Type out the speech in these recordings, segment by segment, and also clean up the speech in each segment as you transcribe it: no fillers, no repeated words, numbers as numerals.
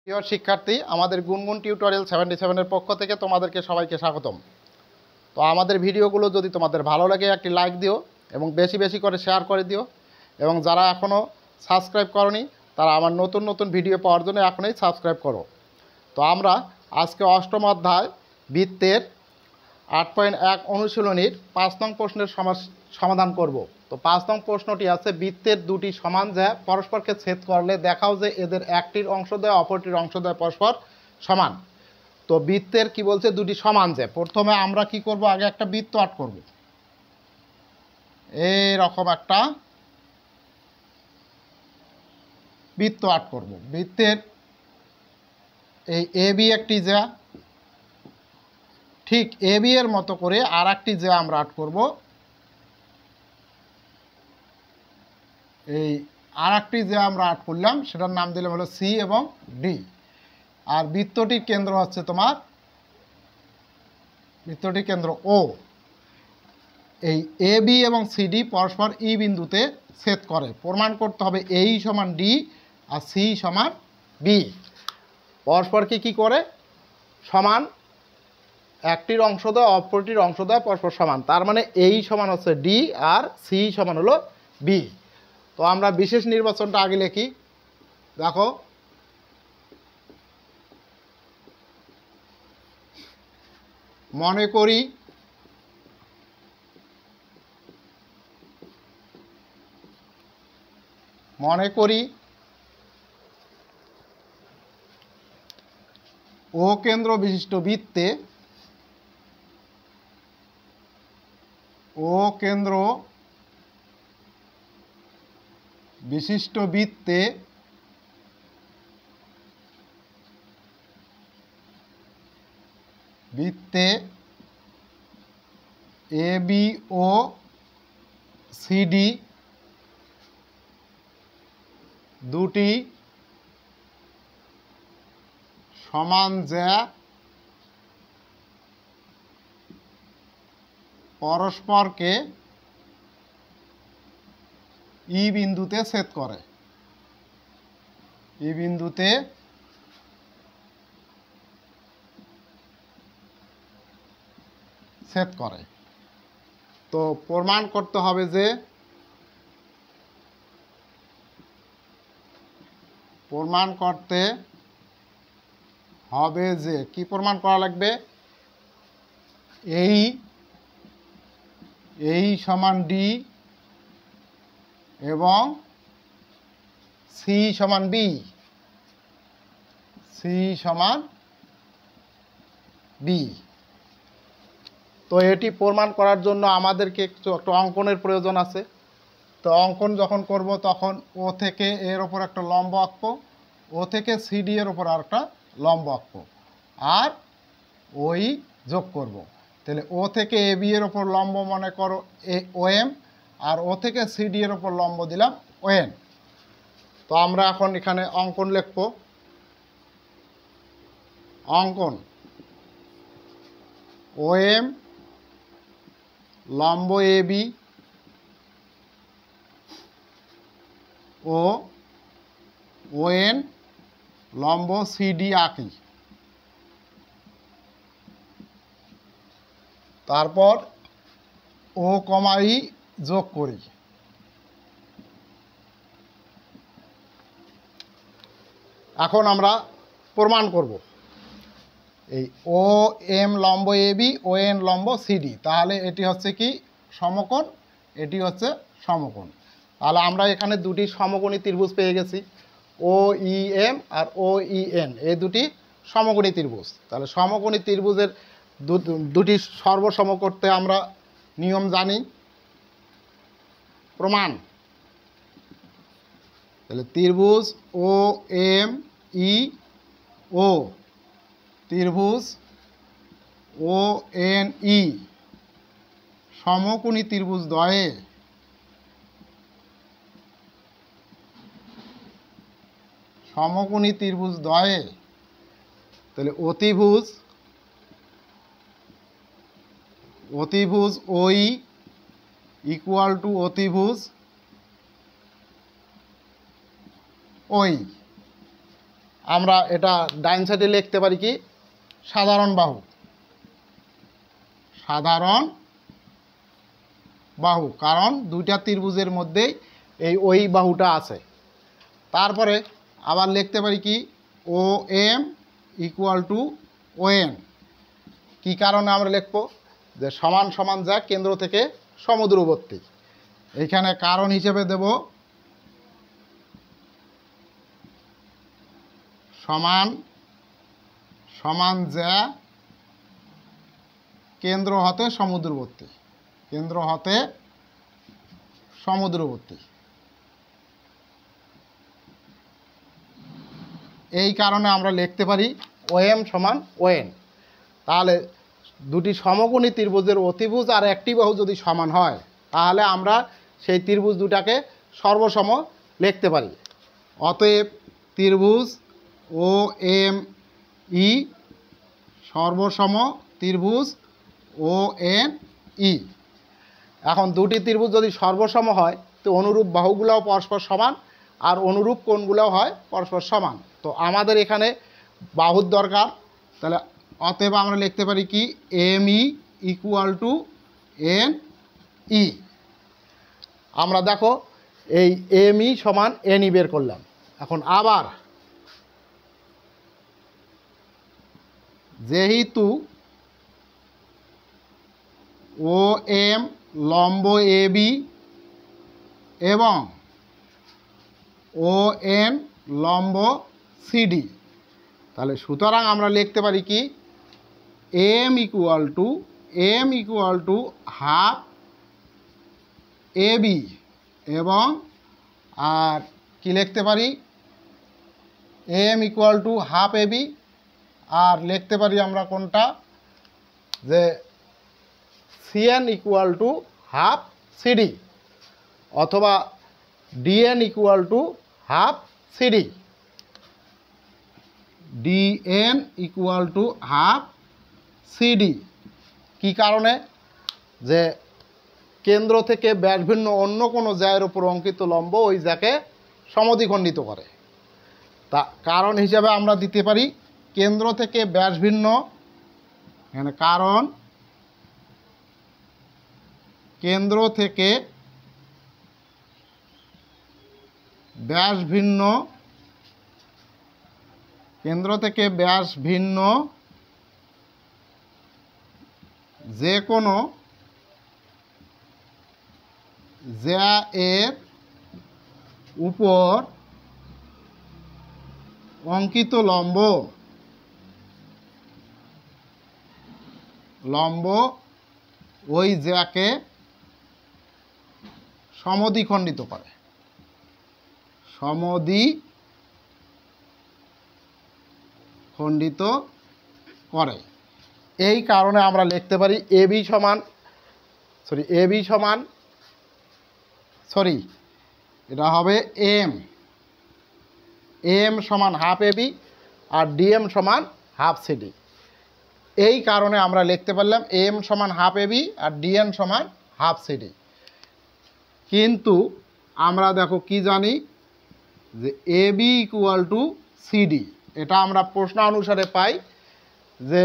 প্রিয় শিক্ষার্থী, আমাদের গুনগুন টিউটোরিয়াল 77 এর পক্ষ থেকে তোমাদেরকে সবাইকে স্বাগতম। তো আমাদের ভিডিওগুলো যদি তোমাদের ভালো লাগে একটি লাইক দিও এবং বেশি বেশি করে শেয়ার করে দিও, এবং যারা এখনও সাবস্ক্রাইব করনি তারা আমার নতুন নতুন ভিডিও পাওয়ার জন্য এখনই সাবস্ক্রাইব করো। তো আমরা আজকে অষ্টম অধ্যায় বৃত্তের 8.1 অনুশীলনীর 5 নং প্রশ্নের সমাধান করব। তো 5 নং প্রশ্নটি আছে, বৃত্তের দুটি সমান জ্যা পরস্পরকে ছেদ করলে দেখাও যে এদের একটির অংশদ্বয় অপরটির অংশদ্বয় পরস্পর সমান। তো বৃত্তের কি বলছে, দুটি সমান জ্যা। প্রথমে আমরা কি করব, আগে একটা বৃত্ত আঁট করব। এইরকম একটা বৃত্ত আঁট করব। বৃত্তের এই এ বি একটি জ্যা, ঠিক এ বি এর মতো করে আর একটি জ্যা আমরা আঁট করব। এই আর একটি যে আমরা আর্ট করলাম সেটার নাম দিলাম হলো সি এবং ডি। আর বৃত্তটির কেন্দ্র হচ্ছে তোমার, বৃত্তটির কেন্দ্র ও। এই এ বি এবং সিডি পরস্পর ই বিন্দুতে ছেদ করে। প্রমাণ করতে হবে এই সমান ডি আর সি সমান বি। পরস্পরকে কি করে সমান, একটির অংশদ্বয় অপরটির অংশদ্বয় পরস্পর সমান। তার মানে এই সমান হচ্ছে ডি আর সি সমান হলো বি। তো আমরা বিশেষ নির্বাচনটা আগে লিখি। দেখো, মনে করি ও কেন্দ্র বিশিষ্ট বৃত্তে, ও কেন্দ্র বিশিষ্ট বৃত্তে এ বি ও সিডি দুটি সমান জ্যা পরস্পরকে ই বিন্দুতে ছেদ করে। ই বিন্দুতে ছেদ করে। তো প্রমাণ করতে হবে যে, কি প্রমাণ করা লাগবে, এই সমান ডি এবং সি সমান বি। তো এটি প্রমাণ করার জন্য আমাদেরকে একটা অঙ্কনের প্রয়োজন আছে। তো অঙ্কন যখন করব তখন ও থেকে এর ওপর একটা লম্ব আঁকবো, ও থেকে সিডি এর ওপর আর একটা লম্ব আঁকবো, আর ওই যোগ করব। তাহলে ও থেকে এ বি এর ওপর লম্ব মনে করো ও এম, আর ও থেকে সিডি এর ওপর লম্ব দিলাম ও এন। তো আমরা এখন এখানে অঙ্কন লিখব। অঙ্কন, ও এম লম্ব এ বি ও এন লম্ব সিডি আঁকি। তারপর ও কমা ই যোগ করি। এখন আমরা প্রমাণ করব এই ও এম লম্ব এ বি ও এন লম্ব সিডি। তাহলে এটি হচ্ছে কি সমকোণ, এটি হচ্ছে সমকোণ। তাহলে আমরা এখানে দুটি সমকোণী ত্রিভুজ পেয়ে গেছি, ও ই এম আর ও ই এন, এই দুটি সমকোণী ত্রিভুজ। তাহলে সমকোণী ত্রিভুজের দুটি সর্বসম করতে আমরা নিয়ম জানি। প্রমাণ, তাহলে ত্রিভুজ ও এম ই ও, ত্রিভুজ ও এন ই সমকোণী ত্রিভুজ দ্বয়ে তাহলে অতিভুজ ওই ইকুয়াল টু অতিভুজ ওই, আমরা এটা ডাইন সাইডে লিখতে পারি কি সাধারণ বাহু, সাধারণ বাহু, কারণ দুইটা ত্রিভুজের মধ্যেই ওই বাহুটা আছে। তারপরে আবার লিখতে পারি কি O M equal to O N. কী কারণে আমরা লিখব যে সমান সমান যা কেন্দ্র থেকে সমদূরবর্তী। এইখানে কারণ হিসেবে দেব সমান সমান যা কেন্দ্র হতে সমদূরবর্তী, কেন্দ্র হতে সমদূরবর্তী। এই কারণে আমরা লিখতে পারি ওএম সমান ওএন। তাহলে দুটি সমকোণী ত্রিভুজের অতিভুজ আর একটি বাহু যদি সমান হয় তাহলে আমরা সেই ত্রিভুজ দুটাকে সর্বসম লিখতে পারি। অতএব ত্রিভুজ ও এম ই সর্বসম ত্রিভুজ ও এন ই। এখন দুটি ত্রিভুজ যদি সর্বসম হয় তো অনুরূপ বাহুগুলোও পরস্পর সমান আর অনুরূপ কোণগুলোও হয় পরস্পর সমান। তো আমাদের এখানে বাহুর দরকার, তাহলে অতএব আমরা লিখতে পারি কি M E equal to N E. আমরা দেখো এই এম ই সমান এন ই বের করলাম। এখন আবার যেহেতু ও এম লম্ব এ বি এবং ও এন লম্ব সিডি, তাহলে সুতরাং আমরা লিখতে পারি কি M equal to half A B এবং আর কি লিখতে পারি M equal to half A B, আর লিখতে পারি আমরা কোনটা যে CN equal to half CD অথবা DN equal to half CD, DN equal to half CD. কী কারণে? যে কেন্দ্র থেকে ব্যাসভিন্ন অন্য কোনো জ্যায়ের উপর অঙ্কিত লম্ব ওই জ্যাকে সমদ্বিখণ্ডিত করে। তা কারণ হিসাবে আমরা দিতে পারি কেন্দ্র থেকে ব্যাসভিন্ন, এখানে কারণ কেন্দ্র থেকে ব্যাসভিন্ন, কেন্দ্র থেকে ব্যাসভিন্ন যে কোনো জ্যা এর উপর অঙ্কিত লম্ব ওই জ্যাকে সমদ্বিখণ্ডিত করে, সমদ্বিখণ্ডিত করে। এই কারণে আমরা লিখতে পারি এবি সমান এটা হবে এম সমান হাফ এবি আর ডিএম সমান হাফ সিডি। এই কারণে আমরা লিখতে পারলাম এম সমান হাফ এবি আর ডিএন সমান হাফ সিডি। কিন্তু আমরা দেখো কি জানি যে এবি ইকুয়াল টু সিডি, এটা আমরা প্রশ্ন অনুসারে পাই যে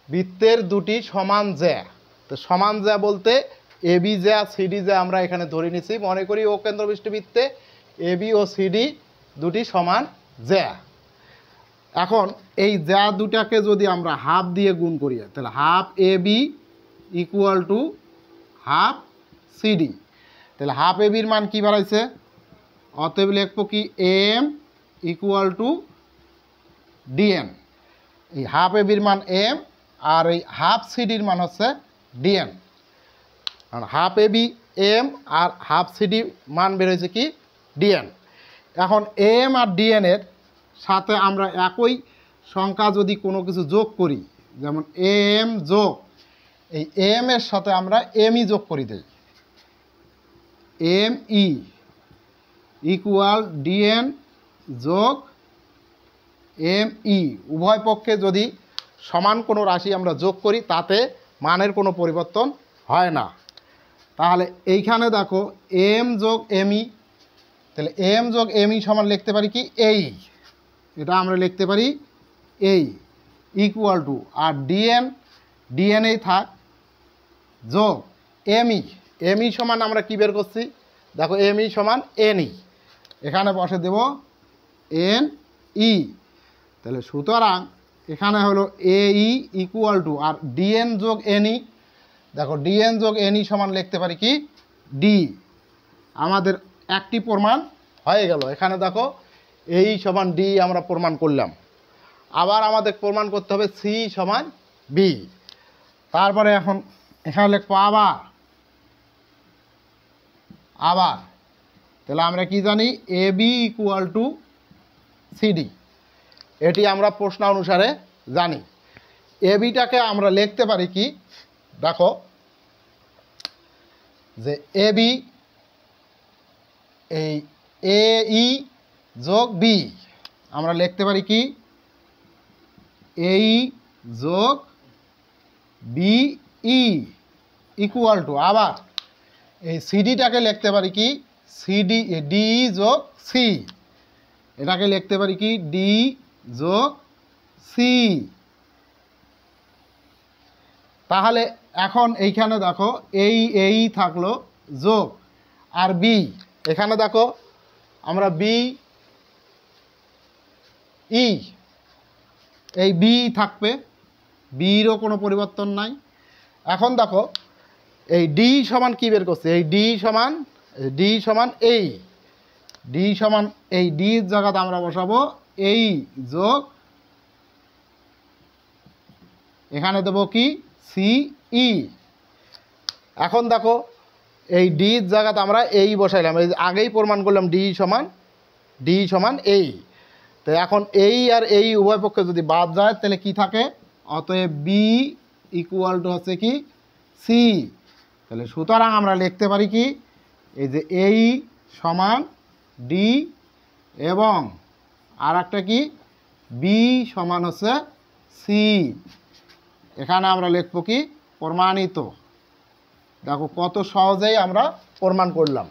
বৃত্তের দুটি সমান জ্যা। তো সমান জ্যা বলতে এবি জ্যা সিডি জ্যা আমরা এখানে ধরে নিচ্ছি। মনে করি ও কেন্দ্রবিষ্ট বৃত্তে এবি ও সিডি দুটি সমান জ্যা। এখন এই জ্যা দুটাকে যদি আমরা হাফ দিয়ে গুণ করি তাহলে half AB equal to half CD. তাহলে হাফ এবির মান কি বাড়াইছে? অতএব লিখব কি এম ইকুয়াল টু ডিএন। এই হাফ এবির মান এম আর এই হাফ সিডির মান হচ্ছে ডিএন। কারণ half A B M R half CD মান বেরোয়েছে কি ডিএন। এখন এম আর ডিএনের সাথে আমরা একই সংখ্যা যদি কোনো কিছু যোগ করি, যেমন এম যোগ এই এম এর সাথে আমরা এমই যোগ করি দেই, এম ই ইকুয়াল ডিএন যোগ এম ই। উভয় পক্ষে যদি সমান কোনো রাশি আমরা যোগ করি তাতে মানের কোনো পরিবর্তন হয় না। তাহলে এইখানে দেখো এম যোগ এমই তাহলে এম যোগ এম ই সমান লিখতে পারি কি এই, এটা আমরা লিখতে পারি এই ইকুয়াল টু, আর ডিএন এই থাক যোগ এমই, এমই সমান আমরা কি বের করছি দেখো, এমই সমান এনই, এখানে বসে দেব এন ই। তাহলে সুতরাং এখানে হলো এই ইকুয়াল টু, আর ডিএন যোগ এনই, দেখো ডিএন যোগ এনই সমান লিখতে পারি কি ডি। আমাদের একটি প্রমাণ হয়ে গেল। এখানে দেখো এই সমান ডি আমরা প্রমাণ করলাম। আবার আমাদের প্রমাণ করতে হবে সি সমান বি। তারপরে এখন এখানে লিখবো আবার তাহলে আমরা কি জানি, A B equal to CD, এটি আমরা প্রশ্ন অনুসারে জানি। এ বিটাকে আমরা লিখতে পারি কি দেখো, যে এ বি এই এ ই যোগ বি আমরা লিখতে পারি কি এই যোগ বি ই ইকুয়াল টু, আবার এই সিডিটাকে লিখতে পারি কি সিডি ডি যোগ সি, এটাকে লিখতে পারি কি ডি যোগ সি। তাহলে এখন এইখানে দেখো এই থাকলো যোগ, আর বি এখানে দেখো আমরা বি ই, এই বি থাকবে, বিরও কোনো পরিবর্তন নাই। এখন দেখো এই ডি সমান কি বের করছে, এই ডি সমান এই, ডি সমান এই ডির জায়গাতে আমরা বসাবো এই যোগ, এখানে দেবো কি সি ই। এখন দেখো এই ডির জায়গাতে আমরা এই বসাইলাম, এই আগেই প্রমাণ করলাম ডি সমান এই। তো এখন এই আর এই উভয় পক্ষে যদি বাদ যায় তাহলে কি থাকে, অতএব বি ইকুয়াল টু হচ্ছে কি সি। তাহলে সুতরাং আমরা লিখতে পারি কি এই যে এই সমান ডি, এবং আর একটা কি বি সমান হচ্ছে সি। এখানে আমরা লিখবো কি প্রমাণিত। দেখো কত সহজেই আমরা প্রমাণ করলাম।